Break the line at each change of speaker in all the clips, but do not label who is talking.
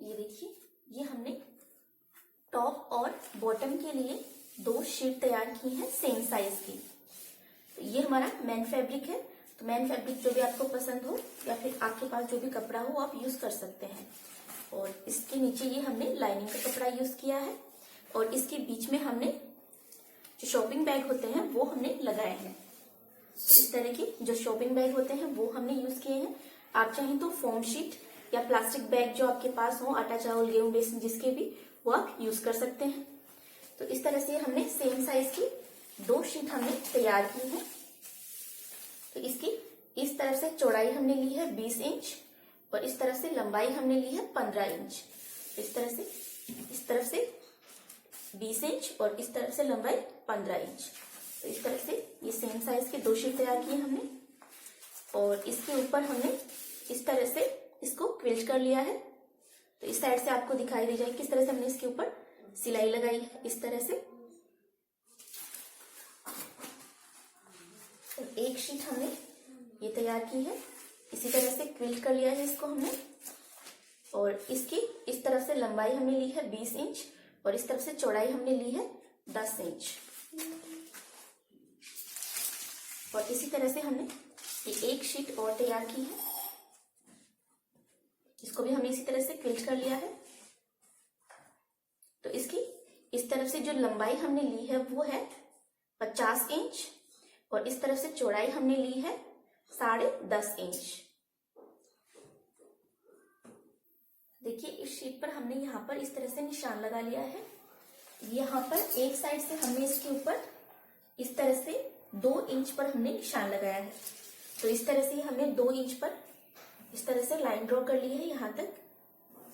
ये देखिए, ये हमने टॉप और बॉटम के लिए 2 शीट तैयार की है सेम साइज की। तो ये हमारा मेन फैब्रिक है। तो मेन फैब्रिक जो भी आपको पसंद हो या फिर आपके पास जो भी कपड़ा हो आप यूज कर सकते हैं। और इसके नीचे ये हमने लाइनिंग का कपड़ा यूज किया है और इसके बीच में हमने जो शॉपिंग बैग होते हैं वो हमने लगाए हैं। इस तरह के जो शॉपिंग बैग होते हैं वो हमने यूज किए हैं। आप चाहें तो फोम शीट या प्लास्टिक बैग जो आपके पास हो, आटा चावल गेहूं बेसन जिसके भी, वो आप यूज कर सकते हैं। तो इस तरह से हमने सेम साइज की 2 शीट हमने तैयार की है। तो इसकी इस तरफ से चौड़ाई हमने ली है 20 इंच और इस तरफ से लंबाई हमने ली है 15 इंच। इस तरह से इस तरफ से 20 इंच और इस तरफ से लंबाई 15 इंच। तो इस तरह से ये सेम साइज के 2 शीट तैयार की हमने और इसके ऊपर हमने इस तरह से इसको क्विल्ट कर लिया है। तो इस साइड से आपको दिखाई दे जाएगी किस तरह से हमने इसके ऊपर सिलाई लगाई है। इस तरह से एक शीट हमने ये तैयार की है, इसी तरह से क्विल्ट कर लिया है इसको हमने। और इसकी इस तरफ से लंबाई हमने ली है 20 इंच और इस तरफ से चौड़ाई हमने ली है 10 इंच। और इसी तरह से हमने ये एक शीट और तैयार की है, इसको भी हमने इसी तरह से क्विल्ट कर लिया है। तो इसकी इस तरफ से जो लंबाई हमने ली है वो है 50 इंच और इस तरफ से चौड़ाई हमने ली है 10.5 इंच। देखिए, इस शीट पर हमने यहाँ पर इस तरह से निशान लगा लिया है। यहाँ पर एक साइड से हमने इसके ऊपर इस तरह से 2 इंच पर हमने निशान लगाया है। तो इस तरह से हमने 2 इंच पर इस तरह से लाइन ड्रॉ कर ली है यहाँ तक।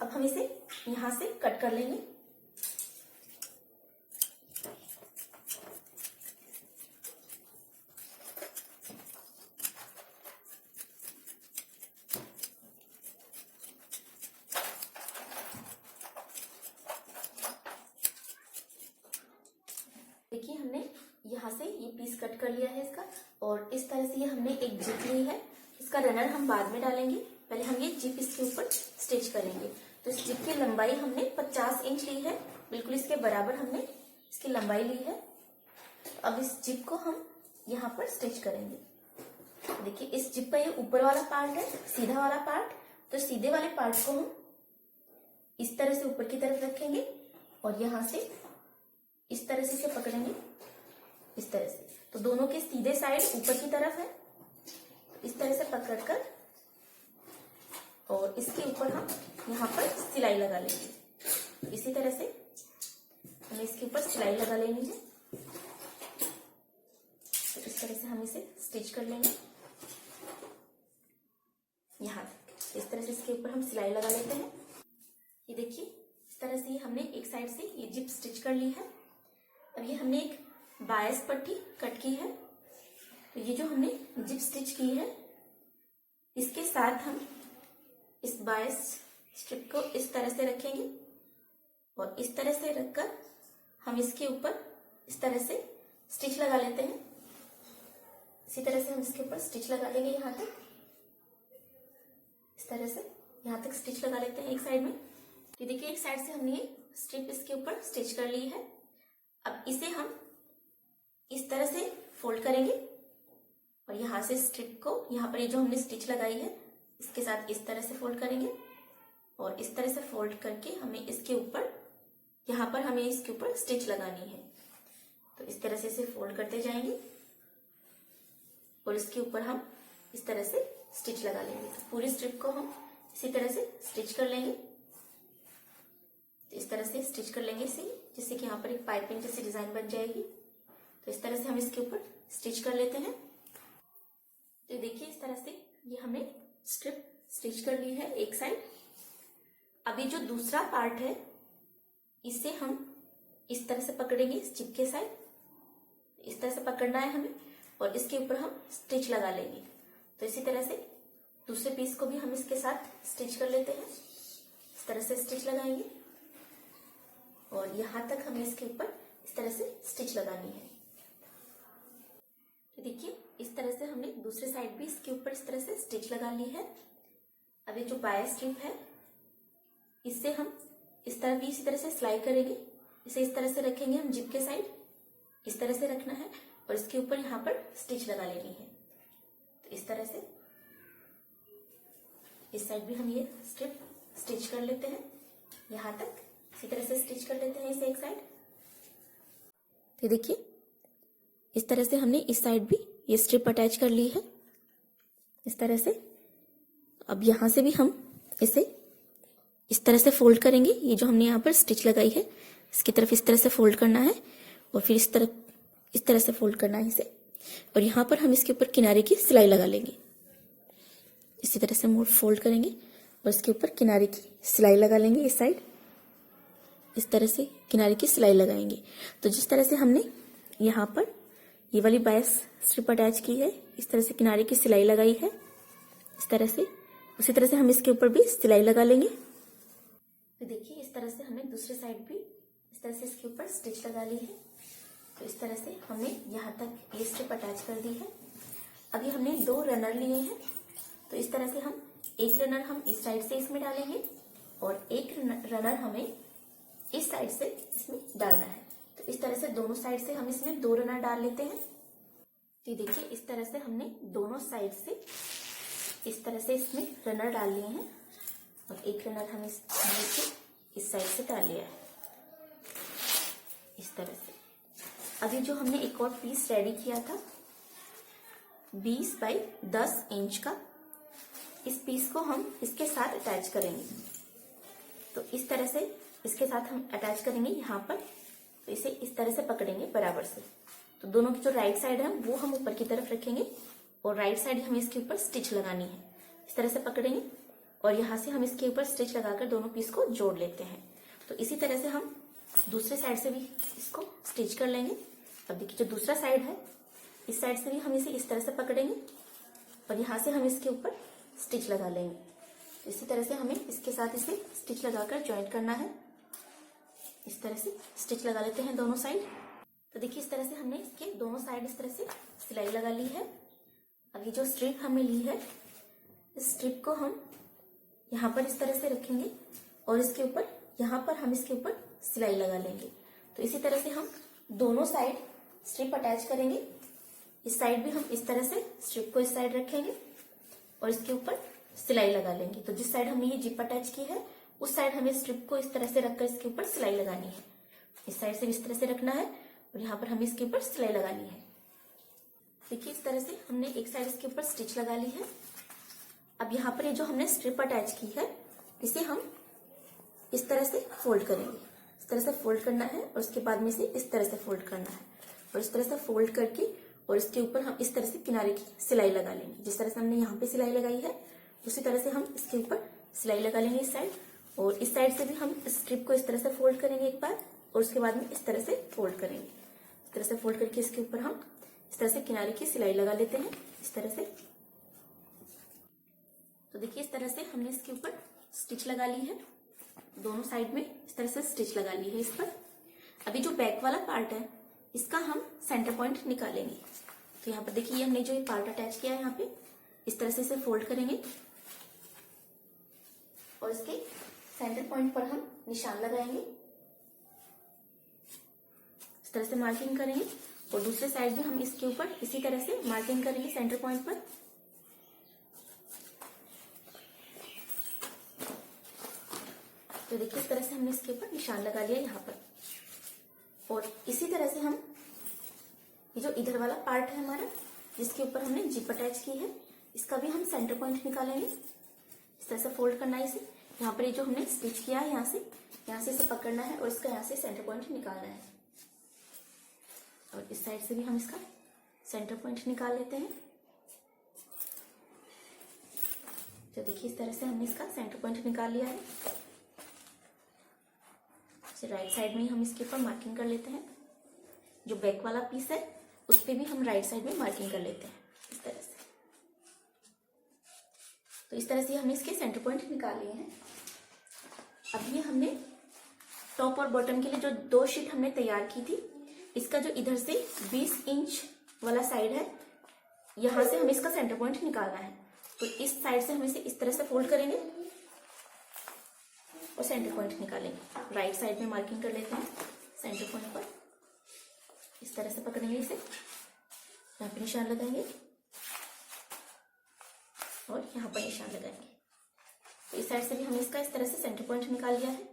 अब हम इसे यहाँ से कट कर लेंगे। देखिए, हमने यहाँ से ये पीस कट कर लिया है इसका और इस तरह से ये हमने एक जिप ली है। इसका रनर हम बाद में डालेंगे, पहले हम ये जिप इसके ऊपर स्टिच करेंगे। तो इस जिप की लंबाई हमने 50 इंच ली है, बिल्कुल इसके बराबर हमने इसकी लंबाई ली है। अब इस जिप को हम यहाँ पर स्टिच करेंगे। देखिए, इस जिप का ये ऊपर वाला पार्ट है, सीधा वाला पार्ट। तो सीधे वाले पार्ट को हम इस तरह से ऊपर की तरफ रखेंगे और यहाँ से इस तरह से इसे पकड़ेंगे, इस तरह से। तो दोनों के सीधे साइड ऊपर की तरफ है, इस तरह से पकड़कर और इसके ऊपर हम यहाँ पर सिलाई लगा लेंगे। इसी तरह से हमें इसके ऊपर सिलाई लगा लेनी है। तो इस तरह से हम इसे स्टिच कर लेंगे यहाँ तक। इस तरह से इसके ऊपर हम सिलाई लगा लेते हैं। ये देखिए, इस तरह से हमने एक साइड से ये जिप स्टिच कर ली है। अब ये हमने एक बायस पट्टी कट की है। तो ये जो हमने जिप स्टिच की है इसके साथ हम इस बायस स्ट्रिप को इस तरह से रखेंगे और इस तरह से रखकर हम इसके ऊपर इस तरह से स्टिच लगा लेते हैं। इसी तरह से हम इसके ऊपर स्टिच लगा लेंगे यहाँ तक। इस तरह से यहाँ तक स्टिच लगा लेते हैं एक साइड में। तो देखिए, एक साइड से हमने ये स्ट्रिप इसके ऊपर स्टिच कर ली है। अब इसे हम इस तरह से फोल्ड करेंगे और यहाँ से स्ट्रिप को यहाँ पर ये जो हमने स्टिच लगाई है इसके साथ इस तरह से फोल्ड करेंगे और इस तरह से फोल्ड करके हमें इसके ऊपर यहाँ पर हमें इसके ऊपर स्टिच लगानी है। तो इस तरह से इसे फोल्ड करते जाएंगे और इसके ऊपर हम इस तरह से स्टिच लगा लेंगे। तो पूरी स्ट्रिप को हम इसी तरह से स्टिच कर लेंगे। इस तरह से स्टिच कर लेंगे इसे, जिससे कि यहाँ पर एक पाइपिंग जैसी डिजाइन बन जाएगी। तो इस तरह से हम इसके ऊपर स्टिच कर लेते हैं। तो देखिए, इस तरह से ये हमने स्ट्रिप स्टिच कर ली है एक साइड। अभी जो दूसरा पार्ट है इसे हम इस तरह से पकड़ेंगे, इस जिप के साइड इस तरह से पकड़ना है हमें और इसके ऊपर हम स्टिच लगा लेंगे। तो इसी तरह से दूसरे पीस को भी हम इसके साथ स्टिच कर लेते हैं। इस तरह से स्टिच लगाएंगे और यहाँ तक हमें इसके ऊपर इस तरह से स्टिच लगानी है। तो देखिए, इस तरह से हमने दूसरे साइड भी इसके ऊपर इस तरह से स्टिच लगा ली है। अब ये जो बाया स्ट्रिप है इससे हम इस तरह भी इसी तरह से सिलाई करेंगे। इसे इस तरह से रखेंगे हम जिप के साइड, इस तरह से रखना है और इसके ऊपर यहाँ पर स्टिच लगा लेनी है। तो इस तरह से इस साइड भी हम ये स्ट्रिप स्टिच कर लेते हैं, यहाँ तक इसी तरह से स्टिच कर लेते हैं इसे एक साइड। तो देखिए इस तरह से हमने इस साइड भी ये स्ट्रिप अटैच कर ली है इस तरह से। अब यहाँ से भी हम इसे इस तरह से फोल्ड करेंगे। ये जो हमने यहाँ पर स्टिच लगाई है इसकी तरफ इस तरह से फोल्ड करना है और फिर इस तरह से फोल्ड करना है इसे, और यहाँ पर हम इसके ऊपर किनारे की सिलाई लगा लेंगे। इसी तरह से मोड़ फोल्ड करेंगे और इसके ऊपर किनारे की सिलाई लगा लेंगे इस साइड, इस तरह से किनारे की सिलाई लगाएंगे। तो जिस तरह से हमने यहाँ पर ये वाली 22 स्ट्रिप अटैच की है, इस तरह से किनारे की सिलाई लगाई है इस तरह से, उसी तरह से हम इसके ऊपर भी सिलाई लगा लेंगे। तो देखिए इस तरह से हमने दूसरी साइड भी इस तरह से इसके ऊपर स्टिच लगा ली है। तो इस तरह से हमने यहाँ तक ये स्ट्रिप अटैच कर दी है। अभी हमने 2 रनर लिए हैं, तो इस तरह से हम एक रनर हम इस साइड से इसमें डालेंगे और एक रनर हमें इस साइड से इसमें डालना है। तो इस तरह से दोनों साइड से हम इसमें 2 रनर डाल लेते हैं। तो देखिए इस तरह से हमने दोनों साइड से इस तरह से इसमें रनर डाल लिए हैं और एक रनर हम इस साइड से डाल लिया है इस तरह से। अभी जो हमने एक और पीस रेडी किया था 20 बाई 10 इंच का, इस पीस को हम इसके साथ अटैच करेंगे। तो इस तरह से इसके साथ हम अटैच करेंगे यहाँ पर। तो इसे इस तरह से पकड़ेंगे बराबर से। तो दोनों की जो राइट साइड है वो हम ऊपर की तरफ रखेंगे और राइट साइड हमें इसके ऊपर स्टिच लगानी है। इस तरह से पकड़ेंगे और यहाँ से हम इसके ऊपर स्टिच लगाकर दोनों पीस को जोड़ लेते हैं। तो इसी तरह से हम दूसरे साइड से भी इसको स्टिच कर लेंगे। अब देखिए जो दूसरा साइड है इस साइड से भी हम इसे इस तरह से पकड़ेंगे और यहाँ से हम इसके ऊपर स्टिच लगा लेंगे। तो इसी तरह से हमें इसके साथ इसे स्टिच लगाकर ज्वाइंट करना है। इस तरह से स्टिच लगा लेते हैं दोनों साइड। तो देखिए इस तरह से हमने इसके दोनों साइड इस तरह से सिलाई लगा ली है। अब ये जो स्ट्रिप हमने ली है इस स्ट्रिप को हम यहाँ पर इस तरह से रखेंगे और इसके ऊपर यहाँ पर हम इसके ऊपर सिलाई लगा लेंगे। तो इसी तरह से हम दोनों साइड स्ट्रिप अटैच करेंगे। इस साइड भी हम इस तरह से स्ट्रिप को इस साइड रखेंगे और इसके ऊपर सिलाई लगा लेंगे। तो जिस साइड हमने ये जिप अटैच की है उस साइड हमें स्ट्रिप को इस तरह से रखकर इसके ऊपर सिलाई लगानी है। इस साइड से भी इस तरह से रखना है और यहाँ पर हमें इसके ऊपर सिलाई लगानी है। देखिए इस तरह से हमने एक साइड इसके ऊपर स्टिच लगा ली है। अब यहाँ पर ये जो हमने स्ट्रिप अटैच की है इसे हम इस तरह से फोल्ड करेंगे। इस तरह से फोल्ड करना है और उसके बाद में इसे इस तरह से फोल्ड करना है और इस तरह से फोल्ड करके और इसके ऊपर हम इस तरह से किनारे की सिलाई लगा लेंगे। जिस तरह से हमने यहाँ पे सिलाई लगाई है उसी तरह से हम इसके ऊपर सिलाई लगा लेंगे इस साइड, और इस साइड से भी हम स्ट्रिप को इस तरह से फोल्ड करेंगे एक बार और उसके बाद में इस तरह से फोल्ड करेंगे। इस तरह से फोल्ड करके इसके ऊपर हम इस तरह से किनारे की सिलाई लगा लेते हैं इस तरह से। तो देखिए इस तरह से हमने इसके ऊपर स्टिच लगा ली है, दोनों साइड में इस तरह से स्टिच लगा ली है इस पर। अभी जो बैक वाला पार्ट है इसका हम सेंटर पॉइंट निकालेंगे। तो यहाँ पर देखिए हमने जो ये पार्ट अटैच किया है यहाँ पे इस तरह से इसे फोल्ड करेंगे और इसके सेंटर पॉइंट पर हम निशान लगाएंगे। इस तरह से मार्किंग करेंगे और दूसरे साइड भी हम इसके ऊपर इसी तरह से मार्किंग करेंगे सेंटर पॉइंट पर। तो देखिए इस तरह से हमने इसके ऊपर निशान लगा लिया यहाँ पर, और इसी तरह से हम ये जो इधर वाला पार्ट है हमारा जिसके ऊपर हमने जिप अटैच की है इसका भी हम सेंटर पॉइंट निकालेंगे। इस तरह से फोल्ड करना है इसे। यहाँ पर ये जो हमने स्टिच किया है यहाँ से इसे पकड़ना है और इसका यहाँ से सेंटर पॉइंट निकालना है, और इस साइड से भी हम इसका सेंटर पॉइंट निकाल लेते हैं। तो देखिए इस तरह से हमने इसका सेंटर पॉइंट निकाल लिया है। राइट साइड में ही हम इसके ऊपर मार्किंग कर लेते हैं। जो बैक वाला पीस है उस पे भी हम राइट साइड में मार्किंग कर लेते हैं इस तरह से। तो इस तरह से हमने इसके सेंटर पॉइंट निकाल लिए हैं। अब ये हमने टॉप और बॉटम के लिए जो 2 शीट हमने तैयार की थी इसका जो इधर से 20 इंच वाला साइड है यहां से हमें इसका सेंटर पॉइंट निकालना है। तो इस साइड से हम इसे इस तरह से फोल्ड करेंगे और सेंटर पॉइंट निकालेंगे। राइट साइड में मार्किंग कर लेते हैं सेंटर पॉइंट पर, इस तरह से पकड़ेंगे इसे, यहाँ पे निशान लगाएंगे और यहाँ पर निशान लगाएंगे। तो इस साइड से भी हमने इसका इस तरह से सेंटर पॉइंट निकाल लिया है।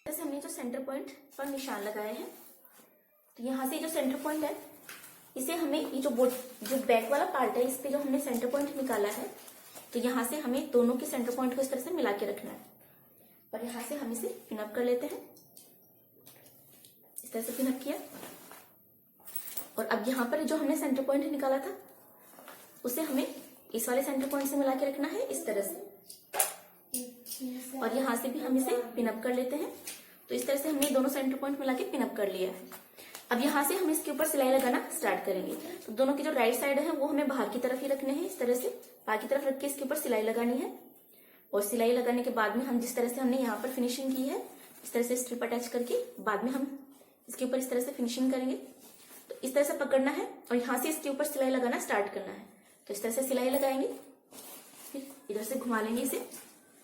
जैसे हमने जो सेंटर पॉइंट पर निशान लगाए हैं, तो यहाँ से जो सेंटर पॉइंट है इसे हमें ये जो बैक वाला पार्ट है इस पे जो हमने सेंटर पॉइंट निकाला है, तो यहाँ से हमें दोनों के सेंटर पॉइंट को इस तरह से मिला के रखना है। और यहाँ से हम इसे पिनअप कर लेते हैं, इस तरह से पिनअप किया। और अब यहाँ पर जो हमने सेंटर पॉइंट निकाला था उसे हमें इस वाले सेंटर पॉइंट से मिला के रखना है इस तरह से। और यहाँ से भी हम इसे पिनअप कर लेते हैं। तो इस तरह से हमने दोनों सेंटर पॉइंट मिला के पिनअप कर लिया है। अब यहाँ से हम इसके ऊपर सिलाई लगाना स्टार्ट करेंगे। तो दोनों की जो राइट साइड है वो हमें बाहर की तरफ ही रखने हैं, इस तरह से बाहर की तरफ रख के इसके ऊपर सिलाई लगानी है। और सिलाई लगाने के बाद में हम जिस तरह से हमने यहाँ पर फिनिशिंग की है, इस तरह से स्ट्रिप अटैच करके बाद में हम इसके ऊपर इस तरह से फिनिशिंग करेंगे। तो इस तरह से पकड़ना है और यहाँ से इसके ऊपर सिलाई लगाना स्टार्ट करना है। तो इस तरह से सिलाई लगाएंगे, फिर इधर से घुमा लेंगे इसे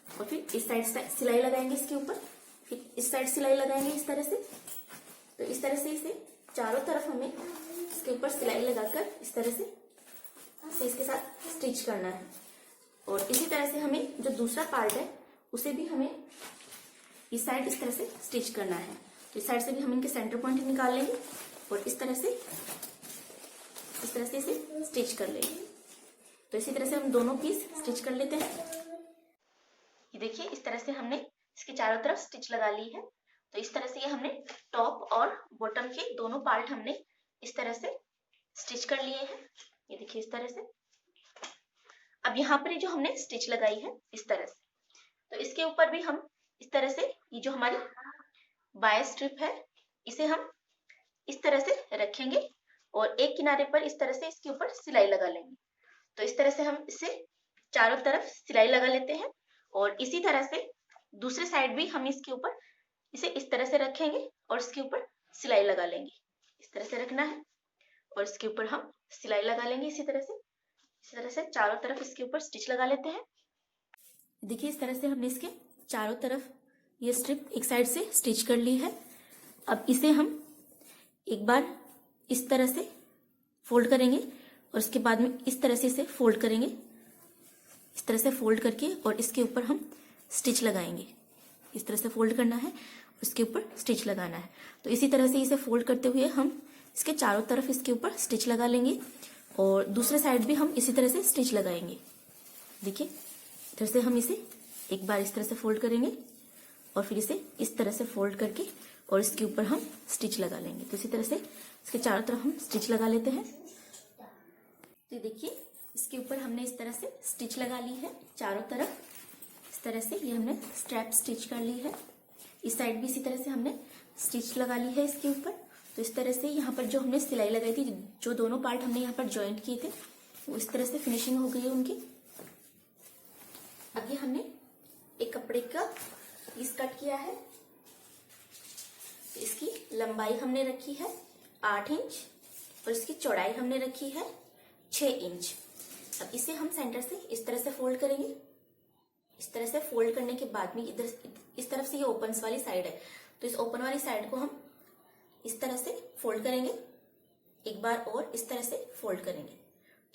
और फिर इस साइड सिलाई लगाएंगे इसके ऊपर, फिर इस साइड सिलाई लगाएंगे इस तरह से। तो इस तरह से इसे चारों तरफ हमें इसके ऊपर सिलाई लगाकर इस तरह से इसके साथ स्टिच करना है। और इसी तरह से हमें जो दूसरा पार्ट है उसे भी हमें इस साइड इस तरह से स्टिच करना है। तो इस साइड से भी हम इनके सेंटर पॉइंट निकाल लेंगे और इस तरह से इसे स्टिच कर लेंगे। तो इसी तरह से हम दोनों पीस स्टिच कर लेते हैं। ये देखिए इस तरह से हमने इसके चारों तरफ स्टिच लगा ली है। तो इस तरह से ये हमने टॉप और बॉटम के दोनों पार्ट हमने इस तरह से स्टिच कर लिए हैं। ये देखिए इस तरह से। अब यहाँ पर जो हमने स्टिच लगाई है इस तरह से, तो इसके ऊपर भी हम इस तरह से ये जो हमारी बाय स्ट्रिप है इसे हम इस तरह से रखेंगे और एक किनारे पर इस तरह से इसके ऊपर सिलाई लगा लेंगे। तो इस तरह से हम इसे चारों तरफ सिलाई लगा लेते हैं और इसी तरह से दूसरे साइड भी हम इसके ऊपर इसे इस तरह से रखेंगे और इसके ऊपर सिलाई लगा लेंगे। इस तरह से रखना है और इसके ऊपर हम सिलाई लगा लेंगे इसी तरह से चारों तरफ इसके ऊपर स्टिच लगा लेते हैं। देखिए इस तरह से हमने इसके चारों तरफ ये स्ट्रिप एक साइड से स्टिच कर ली है। अब इसे हम एक बार इस तरह से फोल्ड करेंगे और इसके बाद में इस तरह से इसे फोल्ड करेंगे, इस तरह से फोल्ड करके और इसके ऊपर हम स्टिच लगाएंगे। इस तरह से फोल्ड करना है और इसके ऊपर स्टिच लगाना है। तो इसी तरह से इसे फोल्ड करते हुए हम इसके चारों तरफ इसके ऊपर स्टिच लगा लेंगे और दूसरे साइड भी हम इसी तरह से स्टिच लगाएंगे। देखिए इधर से हम इसे एक बार इस तरह से फोल्ड करेंगे और फिर इसे इस तरह से फोल्ड करके और इसके ऊपर हम स्टिच लगा लेंगे। तो इसी तरह से इसके चारों तरफ हम स्टिच लगा लेते हैं। तो देखिए इसके ऊपर हमने इस तरह से स्टिच लगा ली है चारों तरफ। इस तरह से ये हमने स्ट्रैप स्टिच कर ली है। इस साइड भी इसी तरह से हमने स्टिच लगा ली है इसके ऊपर। तो इस तरह से यहाँ पर जो हमने सिलाई लगाई थी, जो दोनों पार्ट हमने यहाँ पर ज्वाइंट किए थे, वो इस तरह से फिनिशिंग हो गई है उनकी। आगे हमने एक कपड़े का पीस कट किया है। इसकी लंबाई हमने रखी है 8 इंच और इसकी चौड़ाई हमने रखी है 6 इंच। अब इसे हम सेंटर से इस तरह से फोल्ड करेंगे। इस तरह से फोल्ड करने के बाद में इधर इस तरफ से ये ओपन वाली साइड है, तो इस ओपन वाली साइड को हम इस तरह से फोल्ड करेंगे एक बार और इस तरह से फोल्ड करेंगे।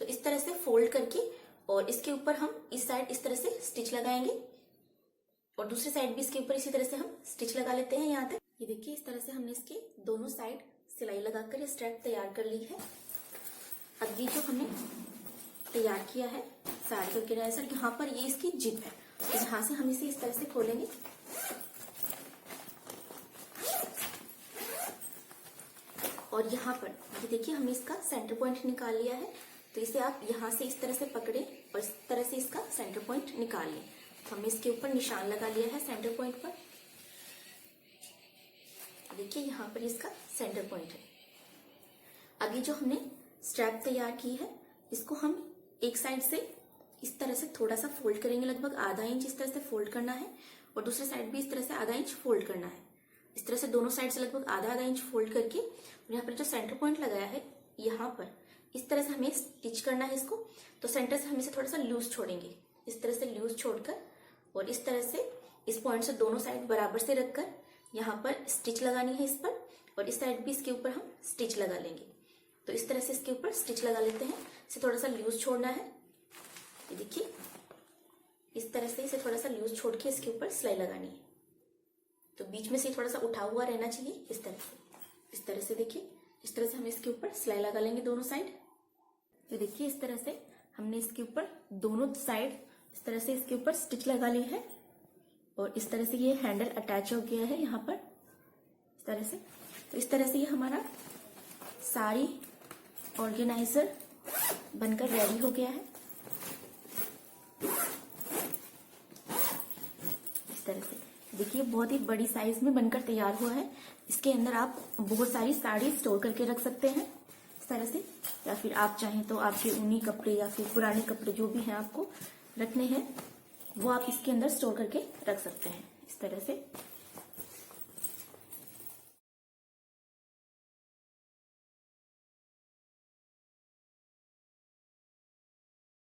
तो इस तरह से फोल्ड करके और इसके ऊपर हम इस साइड इस तरह से स्टिच लगाएंगे और दूसरी साइड भी इसके ऊपर इसी तरह से हम स्टिच लगा लेते हैं यहाँ तक। ये देखिए इस तरह से हमने इसके दोनों साइड सिलाई लगाकर ये स्ट्रैप तैयार कर ली है। अब ये जो हमने तैयार किया है साड़ी का किनारे से, यहाँ पर ये इसकी जिप है, तो यहाँ से हम इसे इस तरह से खोलेंगे और यहाँ पर ये देखिए हमने इसका सेंटर पॉइंट निकाल लिया है। तो इसे आप यहाँ से इस तरह से पकड़े और इस तरह से इसका सेंटर पॉइंट निकाल लें। तो हमने इसके ऊपर निशान लगा लिया है सेंटर पॉइंट पर। देखिए यहाँ पर इसका सेंटर पॉइंट है। आगे जो हमने स्ट्रैप तैयार की है इसको हम एक साइड से इस तरह से थोड़ा सा फोल्ड करेंगे, लगभग आधा इंच इस तरह से फोल्ड करना है और दूसरे साइड भी इस तरह से आधा इंच फोल्ड करना है। इस तरह से दोनों साइड से लगभग आधा आधा इंच फोल्ड करके यहाँ पर जो सेंटर पॉइंट लगाया है यहाँ पर इस तरह से हमें स्टिच करना है इसको। तो सेंटर से हम इसे थोड़ा सा लूज छोड़ेंगे, इस तरह से लूज छोड़कर और इस तरह से इस पॉइंट से दोनों साइड बराबर से रखकर यहाँ पर स्टिच लगानी है इस पर, और इस साइड भी इसके ऊपर हम स्टिच लगा लेंगे। तो इस तरह से इसके ऊपर स्टिच लगा लेते हैं। इसे थोड़ा सा लूज छोड़ना है, ये देखिए इस तरह से इसे थोड़ा सा लूज छोड़ के इसके ऊपर सिलाई लगानी है। तो बीच में से थोड़ा सा उठा हुआ रहना चाहिए इस तरह से देखिए, इस तरह से हम इसके ऊपर सिलाई लगा लेंगे दोनों साइड। तो देखिए इस तरह से हमने इसके ऊपर दोनों साइड इस तरह से इसके ऊपर स्टिच लगा ली है, और इस तरह से ये हैंडल अटैच हो गया है यहाँ पर इस तरह से। तो इस तरह से ये हमारा साड़ी ऑर्गेनाइजर बनकर रेडी हो गया है इस तरह से। देखिए बहुत ही बड़ी साइज में बनकर तैयार हुआ है। इसके अंदर आप बहुत सारी साड़ी स्टोर करके रख सकते हैं इस तरह से, या फिर आप चाहें तो आपके ऊनी कपड़े या फिर पुराने कपड़े जो भी हैं आपको रखने हैं वो आप इसके अंदर स्टोर करके रख सकते हैं इस तरह से।